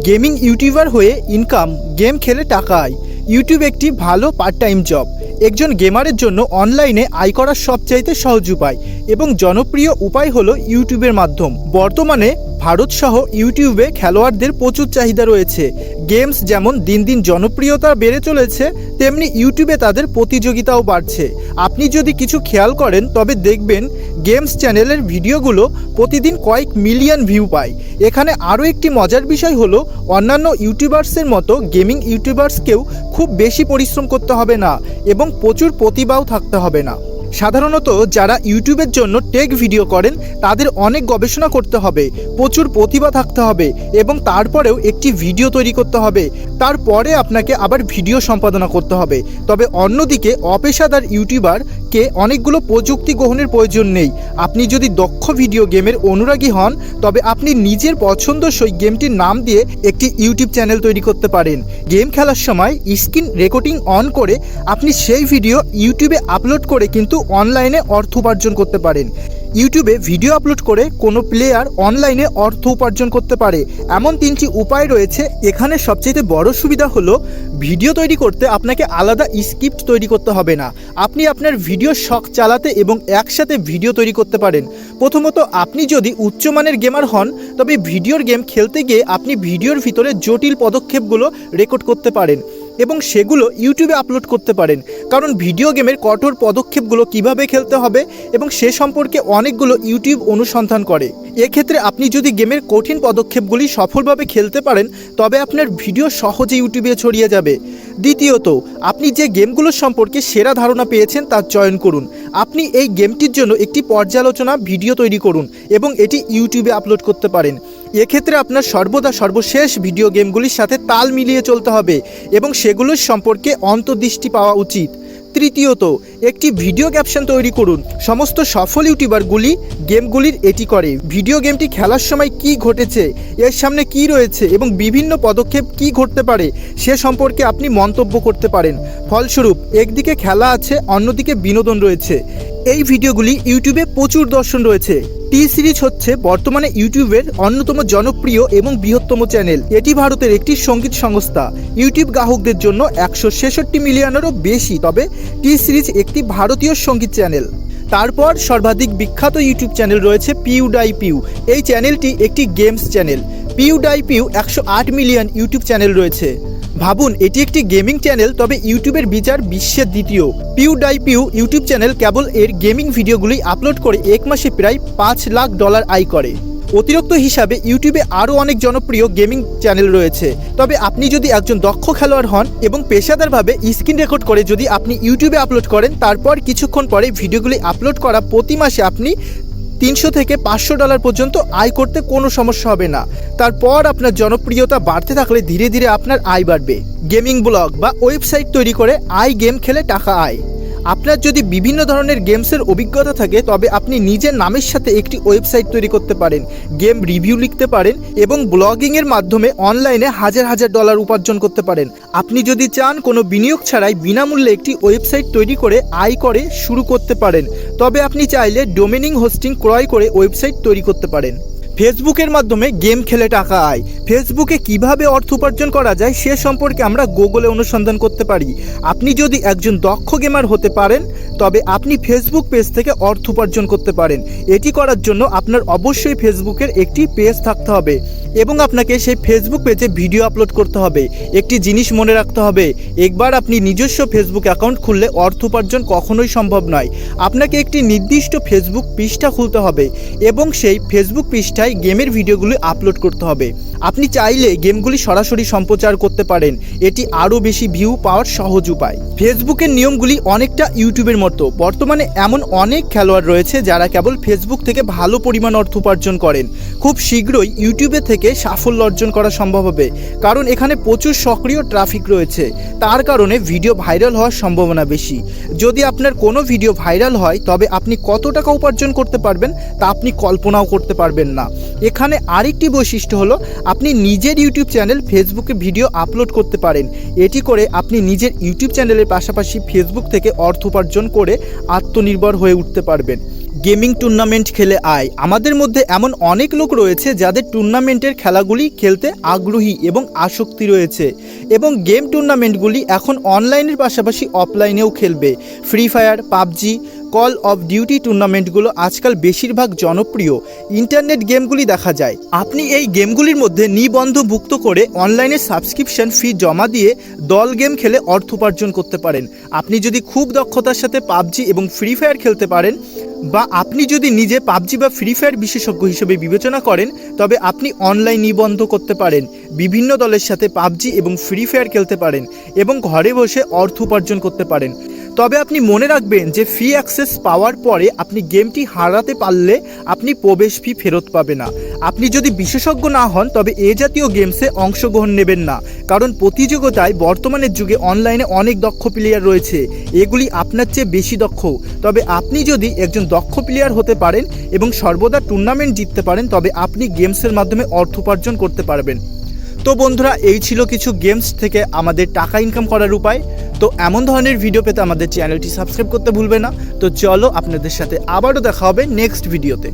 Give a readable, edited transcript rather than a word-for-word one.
Gaming YouTuber হয়ে income, game খেলে টাকা আয়। ইউটিউব একটি ভালো পার্ট টাইম জব। একজন গেমারের জন্য অনলাইনে আয় করার সবচাইতে সহজ উপায় এবং জনপ্রিয় উপায় হলো ইউটিউবের মাধ্যম। বর্তমানে ভারত সহ ইউটিউবে খেলোয়াড়দের প্রচুর চাহিদা রয়েছে। গেমস যেমন দিন দিন জনপ্রিয়তা বেড়ে চলেছে, তেমনি ইউটিউবে তাদের প্রতিযোগিতাও বাড়ছে। আপনি যদি কিছু খেয়াল করেন তবে দেখবেন গেমস চ্যানেলের ভিডিওগুলো প্রতিদিন কয়েক মিলিয়ন ভিউ পায়। এখানে আরও একটি মজার বিষয় হলো অন্যান্য ইউটিউবার্সের মতো গেমিং ইউটিউবার্সকেও খুব বেশি পরিশ্রম করতে হবে না এবং প্রচুর প্রতিভাও থাকতে হবে না। সাধারণত যারা ইউটিউবের জন্য টেক ভিডিও করেন তাদের অনেক গবেষণা করতে হবে, প্রচুর প্রতিভা থাকতে হবে এবং তারপরেও একটি ভিডিও তৈরি করতে হবে। তারপরে আপনাকে আবার ভিডিও সম্পাদনা করতে হবে। তবে অন্যদিকে অপেশাদার ইউটিউবারকে অনেকগুলো প্রযুক্তি গ্রহণের প্রয়োজন নেই। আপনি যদি দক্ষ ভিডিও গেমের অনুরাগী হন তবে আপনি নিজের পছন্দসই গেমটির নাম দিয়ে একটি ইউটিউব চ্যানেল তৈরি করতে পারেন। গেম খেলার সময় স্ক্রিন রেকর্ডিং অন করে আপনি সেই ভিডিও ইউটিউবে আপলোড করে কিন্তু অনলাইনে অর্থ উপার্জন করতে পারেন। ইউটিউবে ভিডিও আপলোড করে কোনো প্লেয়ার অনলাইনে অর্থ উপার্জন করতে পারে। এমন তিনটি উপায় রয়েছে। এখানে সবচেয়ে বড় সুবিধা হলো ভিডিও তৈরি করতে আপনাকে আলাদা স্ক্রিপ্ট তৈরি করতে হবে না। আপনি আপনার ভিডিও শখ চালাতে এবং একসাথে ভিডিও তৈরি করতে পারেন। প্রথমত, আপনি যদি উচ্চমানের গেমার হন তবে ভিডিওর গেম খেলতে গিয়ে আপনি ভিডিওর ভিতরে জটিল পদক্ষেপগুলো রেকর্ড করতে পারেন এবং সেগুলো ইউটিউবে আপলোড করতে পারেন। কারণ ভিডিও গেমের কঠোর পদক্ষেপগুলো কিভাবে খেলতে হবে এবং সে সম্পর্কে অনেকগুলো ইউটিউব অনুসন্ধান করে। এক্ষেত্রে আপনি যদি গেমের কঠিন পদক্ষেপগুলি সফলভাবে খেলতে পারেন তবে আপনার ভিডিও সহজে ইউটিউবে ছড়িয়ে যাবে। দ্বিতীয়ত, আপনি যে গেমগুলোর সম্পর্কে সেরা ধারণা পেয়েছেন তার চয়ন করুন। আপনি এই গেমটির জন্য একটি পর্যালোচনা ভিডিও তৈরি করুন এবং এটি ইউটিউবে আপলোড করতে পারেন। এক্ষেত্রে আপনার সর্বদা সর্বশেষ ভিডিও গেমগুলির সাথে তাল মিলিয়ে চলতে হবে এবং সেগুলোর সম্পর্কে অন্তর্দৃষ্টি পাওয়া উচিত। তৃতীয়ত, একটি ভিডিও ক্যাপশন তৈরি করুন। সমস্ত সফল ইউটিউবারগুলি গেমগুলির এটি করে। ভিডিও গেমটি খেলার সময় কি ঘটেছে, এর সামনে কি রয়েছে এবং বিভিন্ন পদক্ষেপ কি ঘটতে পারে সে সম্পর্কে আপনি মন্তব্য করতে পারেন। ফলস্বরূপ একদিকে খেলা আছে, অন্যদিকে বিনোদন রয়েছে। এই ভিডিওগুলি ইউটিউবে প্রচুর দর্শন রয়েছে। টি সিরিজ হচ্ছে বর্তমানে ইউটিউবের অন্যতম জনপ্রিয় এবং বৃহত্তম চ্যানেল। এটি ভারতের একটি সঙ্গীত সংস্থা। ইউটিউব গ্রাহকদের জন্য 166 মিলিয়নেরও বেশি। তবে টি সিরিজ একটি ভারতীয় সঙ্গীত চ্যানেল। তারপর সর্বাধিক বিখ্যাত ইউটিউব চ্যানেল রয়েছে পিউডাইপিউ। এই চ্যানেলটি একটি games channel. PewDiePie 108 million YouTube channel রয়েছে। ভাবুন, এটি একটি গেমিং চ্যানেল, তবে ইউটিউবের বিচার বিশ্বের দ্বিতীয়। পিউডাইপিউ ইউটিউব চ্যানেল কেবল এর গেমিং ভিডিওগুলি আপলোড করে এক মাসে প্রায় $5 লাখ আয় করে। অতিরিক্ত হিসাবে ইউটিউবে আরও অনেক জনপ্রিয় গেমিং চ্যানেল রয়েছে। তবে আপনি যদি একজন দক্ষ খেলোয়াড় হন এবং পেশাদারভাবে স্ক্রিন রেকর্ড করে যদি আপনি ইউটিউবে আপলোড করেন, তারপর কিছুক্ষণ পরে ভিডিওগুলি আপলোড করা প্রতি মাসে আপনি $300 থেকে $500 পর্যন্ত আয় করতে কোনো সমস্যা হবে না। তারপর আপনার জনপ্রিয়তা বাড়তে থাকলে ধীরে ধীরে আপনার আয় বাড়বে। গেমিং ব্লগ বা ওয়েবসাইট তৈরি করে গেম খেলে টাকা আয়। আপনার যদি বিভিন্ন ধরনের গেমসের অভিজ্ঞতা থাকে তবে আপনি নিজের নামের সাথে একটি ওয়েবসাইট তৈরি করতে পারেন, গেম রিভিউ লিখতে পারেন এবং ব্লগিংয়ের মাধ্যমে অনলাইনে হাজার হাজার ডলার উপার্জন করতে পারেন। আপনি যদি চান কোনো বিনিয়োগ ছাড়াই বিনামূল্যে একটি ওয়েবসাইট তৈরি করে আয় করে শুরু করতে পারেন, তবে আপনি চাইলে ডোমেনিং হোস্টিং ক্রয় করে ওয়েবসাইট তৈরি করতে পারেন। ফেসবুকের মাধ্যমে গেম খেলে টাকা আয়। ফেসবুকে কিভাবে অর্থ উপার্জন করা যায় সে সম্পর্কে আমরা গুগলে অনুসন্ধান করতে পারি। আপনি যদি একজন দক্ষ গেমার হতে পারেন তবে আপনি ফেসবুক পেজ থেকে অর্থ উপার্জন করতে পারেন। এটি করার জন্য আপনার অবশ্যই ফেসবুকের একটি পেজ থাকতে হবে এবং আপনাকে সেই ফেসবুক পেজে ভিডিও আপলোড করতে হবে। একটি জিনিস মনে রাখতে হবে, একবার আপনি নিজস্ব ফেসবুক অ্যাকাউন্ট খুললে অর্থ উপার্জন কখনোই সম্ভব নয়। আপনাকে একটি নির্দিষ্ট ফেসবুক পৃষ্ঠা খুলতে হবে এবং সেই ফেসবুক পৃষ্ঠায় গেমের ভিডিওগুলি আপলোড করতে হবে। আপনি চাইলে গেমগুলি সরাসরি সম্প্রচার করতে পারেন। এটি আরও বেশি ভিউ পাওয়ার সহজ উপায়। ফেসবুকের নিয়মগুলি অনেকটা ইউটিউবের মতো। বর্তমানে এমন অনেক খেলোয়াড় রয়েছে যারা কেবল ফেসবুক থেকে ভালো পরিমাণ অর্থ উপার্জন করেন। খুব শীঘ্রই ইউটিউবে থেকে সাফল্য অর্জন করা সম্ভব হবে, কারণ এখানে প্রচুর সক্রিয় ট্রাফিক রয়েছে। তার কারণে ভিডিও ভাইরাল হওয়ার সম্ভাবনা বেশি। যদি আপনার কোনো ভিডিও ভাইরাল হয় তবে আপনি কত টাকা উপার্জন করতে পারবেন তা আপনি কল্পনাও করতে পারবেন না। এখানে আরেকটি বৈশিষ্ট্য হলো আপনি নিজের ইউটিউব চ্যানেল ফেসবুকে ভিডিও আপলোড করতে পারেন। এটি করে আপনি নিজের ইউটিউব চ্যানেলের পাশাপাশি ফেসবুক থেকে অর্থ উপার্জন করে আত্মনির্ভর হয়ে উঠতে পারবেন। গেমিং টুর্নামেন্ট খেলে আয়। আমাদের মধ্যে এমন অনেক লোক রয়েছে যাদের টুর্নামেন্টের খেলাগুলি খেলতে আগ্রহী এবং আসক্তি রয়েছে, এবং গেম টুর্নামেন্টগুলি এখন অনলাইনের পাশাপাশি অফলাইনেও খেলবে। Free Fire, PUBG, Call of Duty টুর্নামেন্টগুলো আজকাল বেশিরভাগ জনপ্রিয় ইন্টারনেট গেমগুলি দেখা যায়। আপনি এই গেমগুলির মধ্যে নিবন্ধভুক্ত করে অনলাইনে সাবস্ক্রিপশন ফি জমা দিয়ে দল গেম খেলে অর্থ উপার্জন করতে পারেন। আপনি যদি খুব দক্ষতার সাথে পাবজি এবং ফ্রি ফায়ার খেলতে পারেন, বা আপনি যদি নিজে পাবজি বা ফ্রি ফায়ার বিশেষজ্ঞ হিসেবে বিবেচনা করেন, তবে আপনি অনলাইন নিবন্ধ করতে পারেন, বিভিন্ন দলের সাথে পাবজি এবং ফ্রি ফায়ার খেলতে পারেন এবং ঘরে বসে অর্থ উপার্জন করতে পারেন। তবে আপনি মনে রাখবেন যে ফ্রি অ্যাক্সেস পাওয়ার পরে আপনি গেমটি হারাতে পারলে আপনি প্রবেশ ফি ফেরত পাবে না। আপনি যদি বিশেষজ্ঞ না হন তবে এ জাতীয় গেমসে অংশগ্রহণ নেবেন না, কারণ প্রতিযোগিতায় বর্তমানের যুগে অনলাইনে অনেক দক্ষ প্লেয়ার রয়েছে, এগুলি আপনার চেয়ে বেশি দক্ষ। তবে আপনি যদি একজন দক্ষ প্লেয়ার হতে পারেন এবং সর্বদা টুর্নামেন্ট জিততে পারেন, তবে আপনি গেমসের মাধ্যমে অর্থ উপার্জন করতে পারবেন। তো বন্ধুরা, এই ছিল কিছু গেমস থেকে আমাদের টাকা ইনকাম করার উপায়। তো এমন ধরনের ভিডিও পেতে আমাদের চ্যানেলটি সাবস্ক্রাইব করতে ভুলবে না। তো চলো, আপনাদের সাথে আবারও দেখা হবে নেক্সট ভিডিওতে।